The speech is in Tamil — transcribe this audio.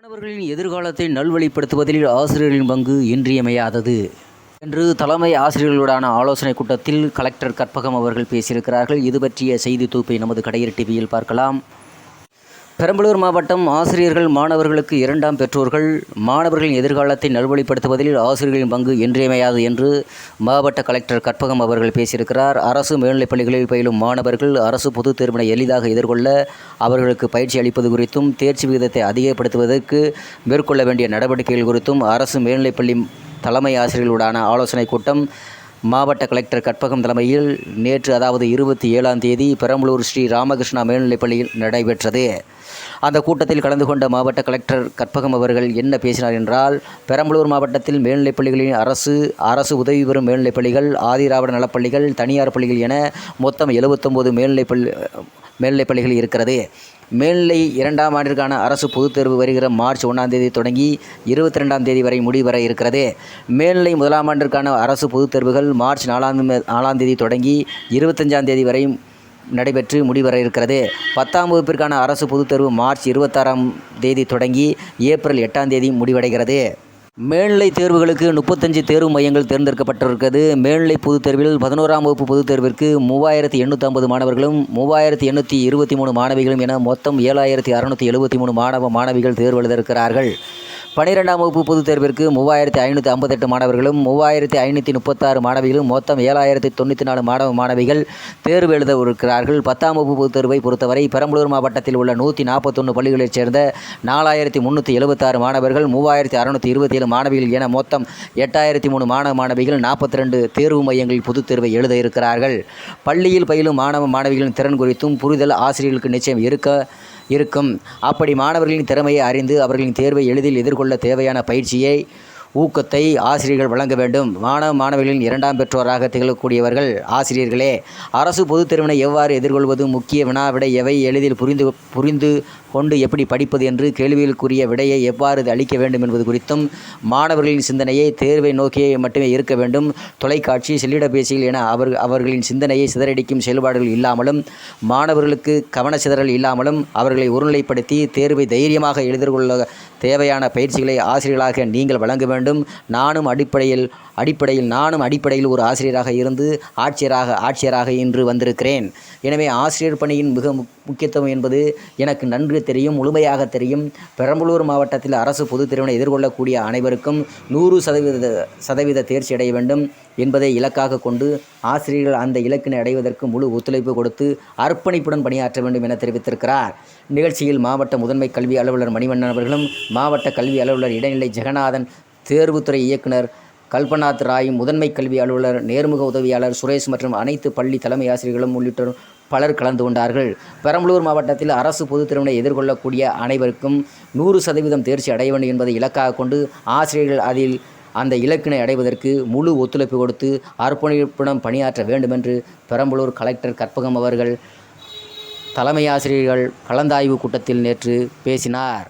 மாணவர்களின் எதிர்காலத்தை நல்வழிப்படுத்துவதில் ஆசிரியர்களின் பங்கு இன்றியமையாதது என்று தலைமை ஆசிரியர்களுடான ஆலோசனைக் கூட்டத்தில் கலெக்டர் கற்பகம் அவர்கள் பேசியிருக்கிறார்கள். இது பற்றிய செய்தி தொகுப்பை நமது கடையர் டிவியில் பார்க்கலாம். பெரம்பலூர் மாவட்டம் ஆசிரியர்கள் மாணவர்களுக்கு இரண்டாம் பெற்றோர்கள். மாணவர்களின் எதிர்காலத்தை நல்வழிப்படுத்துவதில் ஆசிரியர்களின் பங்கு இன்றியமையாது என்று மாவட்ட கலெக்டர் கற்பகம் அவர்கள் பேசியிருக்கிறார். அரசு மேல்நிலைப் பள்ளிகளில் பயிலும் மாணவர்கள் அரசு பொதுத் தேர்வினை எளிதாக எதிர்கொள்ள அவர்களுக்கு பயிற்சி அளிப்பது குறித்தும், தேர்ச்சி விகிதத்தை அதிகப்படுத்துவதற்கு மேற்கொள்ள வேண்டிய நடவடிக்கைகள் குறித்தும் அரசு மேல்நிலைப் பள்ளி தலைமை ஆசிரியர்களுடான ஆலோசனைக் கூட்டம் மாவட்ட கலெக்டர் கற்பகம் தலைமையில் நேற்று, அதாவது 27ஆம் தேதி பெரம்பலூர் ஸ்ரீ ராமகிருஷ்ணா மேல்நிலைப் பள்ளியில் நடைபெற்றது. அந்த கூட்டத்தில் கலந்து கொண்ட மாவட்ட கலெக்டர் கற்பகம் அவர்கள் என்ன பேசினார் என்றால், பெரம்பலூர் மாவட்டத்தில் மேல்நிலைப் பள்ளிகளின் அரசு உதவி பெறும் மேல்நிலைப் பள்ளிகள், ஆதிராவிட நலப்பள்ளிகள், தனியார் பள்ளிகள் என மொத்தம் 79 மேல்நிலைப் பள்ளிகள் இருக்கிறது. மேல்நிலை 2ஆம் ஆண்டிற்கான அரசு பொதுத் தேர்வு வருகிற மார்ச் 1ஆம் தேதி தொடங்கி 22ஆம் தேதி வரை முடிவர இருக்கிறது. மேல்நிலை 1ஆம் ஆண்டிற்கான அரசு பொதுத் தேர்வுகள் மார்ச் 4ஆம் தேதி தொடங்கி 25ஆம் தேதி வரை நடைபெற்று முடிவர இருக்கிறது. 10ஆம் வகுப்பிற்கான அரசு பொதுத் தேர்வு மார்ச் 26ஆம் தேதி தொடங்கி ஏப்ரல் 8ஆம் தேதி முடிவடைகிறது. மேல்நிலை தேர்வுகளுக்கு 35 தேர்வு மையங்கள் தேர்ந்தெடுக்கப்பட்டிருக்கிறது. மேல்நிலை பொதுத் தேர்வில் 11ஆம் வகுப்பு பொதுத் தேர்விற்கு 3850 மாணவர்களும் 3823 மாணவிகளும் என மொத்தம் 7673 மாணவிகள் தேர்வு எழுத இருக்கிறார்கள். 12ஆம் வகுப்பு பொதுத் தேர்விற்கு 3558 மாணவர்களும் 3536 மாணவிகளும் மொத்தம் 7094 மாணவிகள் தேர்வு எழுத இருக்கிறார்கள். 10ஆம் வகுப்பு பொதுத் தேர்வை பொறுத்தவரை பெரம்பலூர் மாவட்டத்தில் உள்ள 141 பள்ளிகளைச் சேர்ந்த 4376 மாணவர்கள், 3627 மாணவிகள் என மொத்தம் 8003 மாணவிகள் 42 தேர்வு மையங்களில் பொதுத் தேர்வை எழுத இருக்கிறார்கள். பள்ளியில் பயிலும் மாணவிகளின் திறன் குறித்தும் புரிதல் ஆசிரியர்களுக்கு நிச்சயம் இருக்கும். அப்படி மாணவர்களின் திறமையை அறிந்து அவர்களின் தேர்வை எளிதில் எதிர்கொள்ள தேவையான பயிற்சியை, ஊக்கத்தை ஆசிரியர்கள் வழங்க வேண்டும். மாணவர்களின் இரண்டாம் பெற்றோராக திகழக்கூடியவர்கள் ஆசிரியர்களே. அரசு பொதுத் தேர்வினை எவ்வாறு எதிர்கொள்வது, முக்கிய வினா-விடை எவை, எளிதில் புரிந்து கொண்டு எப்படி படிப்பது என்று கேள்விகளுக்குரிய விடையை எவ்வாறு அளிக்க வேண்டும் என்பது குறித்தும் மாணவர்களின் சிந்தனையை தேர்வை நோக்கியே மட்டுமே இருக்க வேண்டும். தொலைக்காட்சி, செல்லிடப்பேசிகள் என அவர்களின் சிந்தனையை சிதறடிக்கும் செயல்பாடுகள் இல்லாமலும், மாணவர்களுக்கு கவனச்சிதறல் இல்லாமலும் அவர்களை ஒருநிலைப்படுத்தி தேர்வை தைரியமாக எதிர்கொள்ள தேவையான பயிற்சிகளை ஆசிரியர்களாக நீங்கள் வழங்க வேண்டும். நானும் அடிப்படையில் ஒரு ஆசிரியராக இருந்து ஆட்சியராக இன்று வந்திருக்கிறேன். எனவே ஆசிரியர் பணியின் மிக முக்கியத்துவம் என்பது எனக்கு நன்கு தெரியும், முழுமையாக தெரியும். பெரம்பலூர் மாவட்டத்தில் அரசு பொதுத் தேர்வினை எதிர்கொள்ளக்கூடிய அனைவருக்கும் 100% தேர்ச்சி அடைய வேண்டும் என்பதை இலக்காக கொண்டு ஆசிரியர்கள் அந்த இலக்கினை அடைவதற்கு முழு ஒத்துழைப்பு கொடுத்து அர்ப்பணிப்புடன் பணியாற்ற வேண்டும் என தெரிவித்திருக்கிறார். நிகழ்ச்சியில் மாவட்ட முதன்மை கல்வி அலுவலர் மணிவண்ணன் அவர்களும், மாவட்ட கல்வி அலுவலர் இடைநிலை ஜெகநாதன், தேர்வுத்துறை இயக்குனர் கல்பநாத் ராய், முதன்மை கல்வி அலுவலர், நேர்முக உதவியாளர் சுரேஷ் மற்றும் அனைத்து பள்ளி தலைமை ஆசிரியர்களும் உள்ளிட்டோர் பலர் கலந்து கொண்டார்கள். பெரம்பலூர் மாவட்டத்தில் அரசு பொதுத் தேர்வினை எதிர்கொள்ளக்கூடிய அனைவருக்கும் 100% தேர்ச்சி அடைய வேண்டும் என்பதை இலக்காக கொண்டு ஆசிரியர்கள் அந்த இலக்கினை அடைவதற்கு முழு ஒத்துழைப்பு கொடுத்து அர்ப்பணிப்புடன் பணியாற்ற வேண்டும் என்று பெரம்பலூர் கலெக்டர் கற்பகம் அவர்கள் தலைமை ஆசிரியர்கள் கலந்தாய்வு கூட்டத்தில் நேற்று பேசினார்.